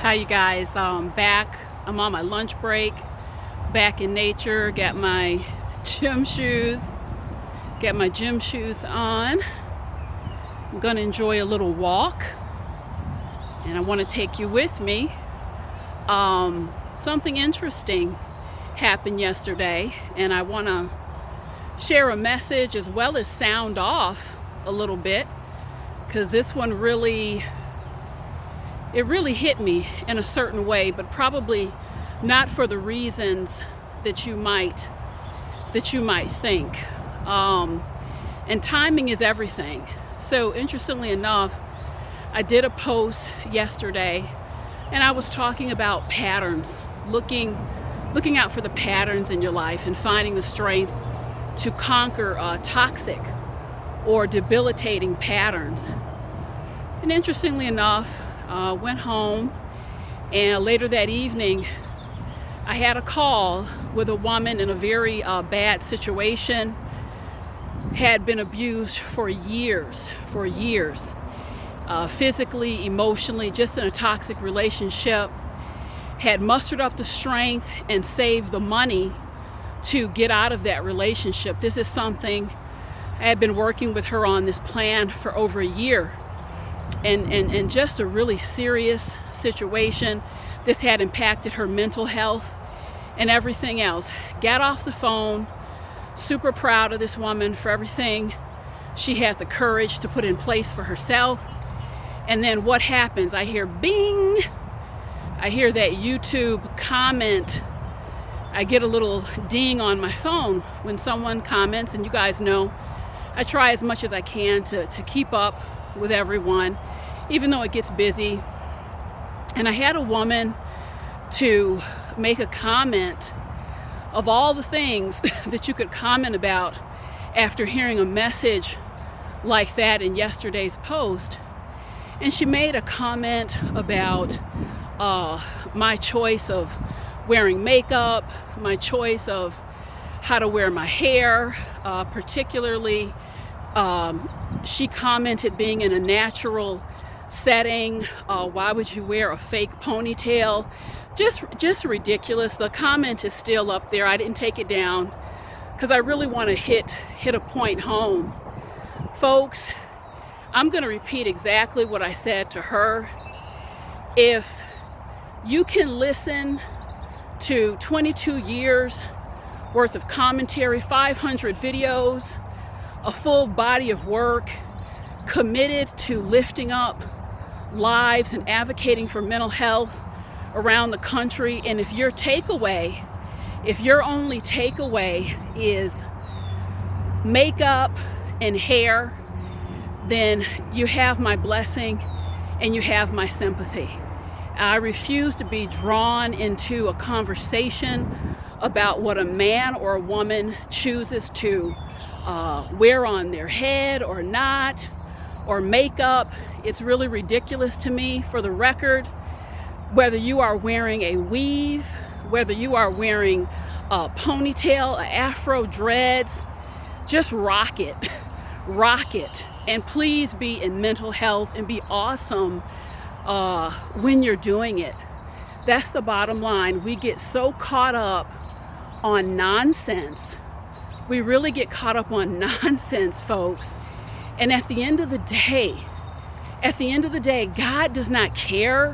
Hi you guys, back. I'm on my lunch break, back in nature, got my gym shoes on. I'm gonna enjoy a little walk and I want to take you with me. Something interesting happened yesterday and I want to share a message as well as sound off a little bit, because this one really hit me in a certain way, but probably not for the reasons that you might think. And timing is everything. So interestingly enough, I did a post yesterday and I was talking about patterns, looking out for the patterns in your life and finding the strength to conquer toxic or debilitating patterns. And interestingly enough, went home, and later that evening I had a call with a woman in a very bad situation, had been abused for years, physically, emotionally, just in a toxic relationship, had mustered up the strength and saved the money to get out of that relationship. This is something I had been working with her on, this plan, for over a year. And just a really serious situation. This had impacted her mental health and everything else. Got off the phone, super proud of this woman for everything she had the courage to put in place for herself. And then what happens? I hear bing. I hear that YouTube comment. I get a little ding on my phone when someone comments, and you guys know I try as much as I can to keep up with everyone, even though it gets busy. And I had a woman to make a comment of all the things that you could comment about after hearing a message like that in yesterday's post. And she made a comment about my choice of wearing makeup, my choice of how to wear my hair, particularly she commented being in a natural setting. Why would you wear a fake ponytail? Just ridiculous. The comment is still up there. I didn't take it down because I really want to hit a point home. Folks, I'm going to repeat exactly what I said to her. If you can listen to 22 years worth of commentary, 500 videos, a full body of work committed to lifting up lives and advocating for mental health around the country, and if your only takeaway is makeup and hair, then you have my blessing and you have my sympathy. I refuse to be drawn into a conversation about what a man or a woman chooses to wear on their head or not, or makeup. It's really ridiculous to me. For the record, whether you are wearing a weave, whether you are wearing a ponytail, an afro, dreads, just rock it. And please be in mental health and be awesome when you're doing it. That's the bottom line. We get so caught up on nonsense. We really get caught up on nonsense, folks. And at the end of the day, God does not care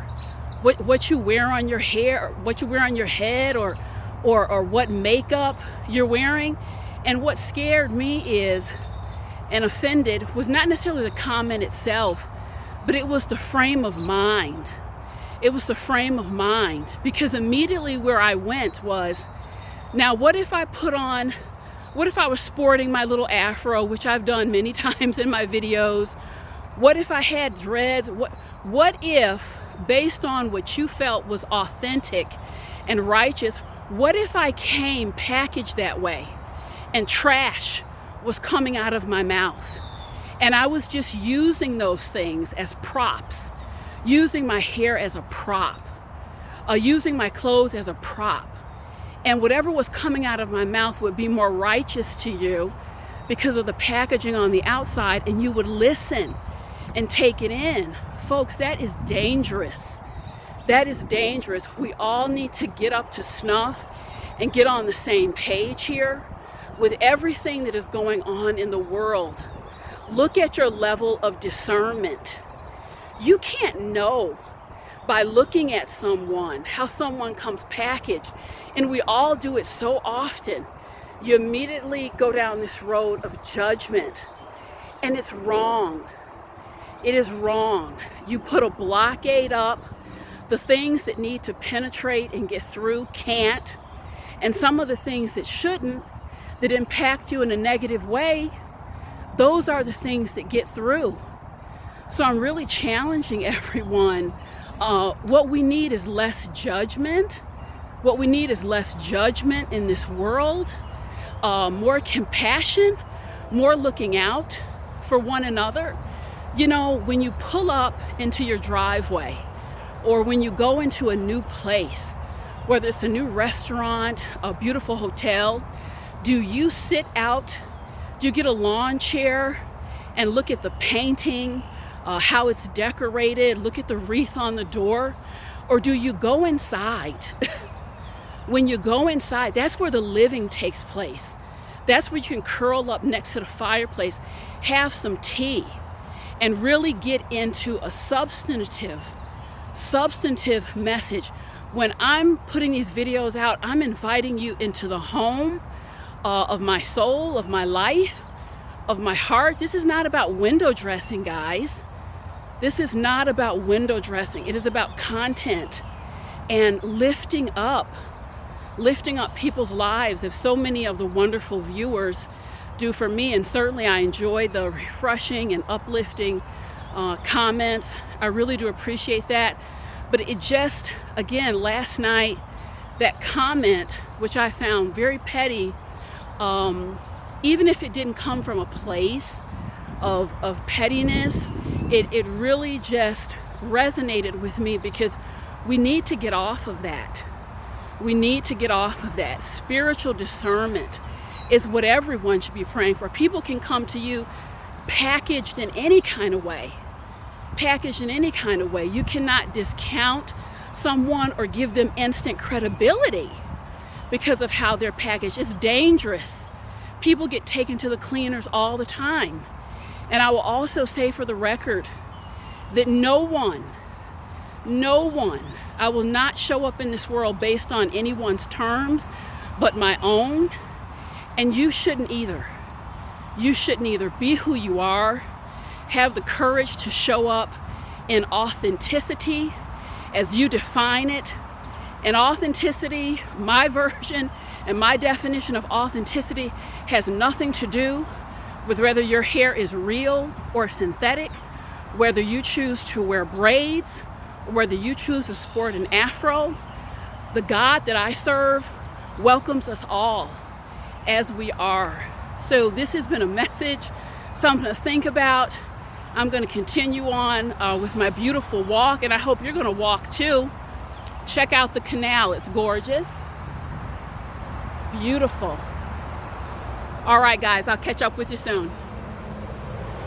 what you wear on your hair, what you wear on your head, or what makeup you're wearing. And what scared me is, and offended, was not necessarily the comment itself, but it was the frame of mind. It was the frame of mind, because immediately where I went was, now what if I was sporting my little afro, which I've done many times in my videos? What if I had dreads? What if, based on what you felt was authentic and righteous, what if I came packaged that way and trash was coming out of my mouth? And I was just using those things as props, using my hair as a prop, using my clothes as a prop. And whatever was coming out of my mouth would be more righteous to you because of the packaging on the outside, and you would listen and take it in. Folks, that is dangerous. That is dangerous. We all need to get up to snuff and get on the same page here with everything that is going on in the world. Look at your level of discernment. You can't know by looking at someone how someone comes packaged, and we all do it so often. You immediately go down this road of judgment, and it's wrong. It is wrong. You put a blockade up. The things that need to penetrate and get through can't. And some of the things that shouldn't, that impact you in a negative way, those are the things that get through. So I'm really challenging everyone. What we need is less judgment. What we need is less judgment in this world, more compassion, more looking out for one another. You know, when you pull up into your driveway or when you go into a new place, whether it's a new restaurant, a beautiful hotel, do you sit out? Do you get a lawn chair and look at the painting, how it's decorated, look at the wreath on the door? Or do you go inside? When you go inside, that's where the living takes place. That's where you can curl up next to the fireplace, have some tea, and really get into a substantive message. When I'm putting these videos out, I'm inviting you into the home of my soul, of my life, of my heart. This is not about window dressing, guys. This is not about window dressing. It is about content and lifting up people's lives, if so many of the wonderful viewers do for me. And certainly I enjoy the refreshing and uplifting comments. I really do appreciate that. But it just, again, last night, that comment, which I found very petty, even if it didn't come from a place of pettiness, it really just resonated with me, because we need to get off of that. We need to get off of that. Spiritual discernment is what everyone should be praying for. People can come to you packaged in any kind of way. You cannot discount someone or give them instant credibility because of how they're packaged. It's dangerous. People get taken to the cleaners all the time. And I will also say for the record that no one, I will not show up in this world based on anyone's terms but my own. And you shouldn't either. You shouldn't either. Be who you are. Have the courage to show up in authenticity as you define it. And authenticity, my version and my definition of authenticity, has nothing to do with whether your hair is real or synthetic, whether you choose to wear braids, or whether you choose to sport an afro. The God that I serve welcomes us all as we are. So this has been a message, something to think about. I'm going to continue on with my beautiful walk, and I hope you're going to walk too. Check out the canal. It's gorgeous. Beautiful. All right, guys, I'll catch up with you soon.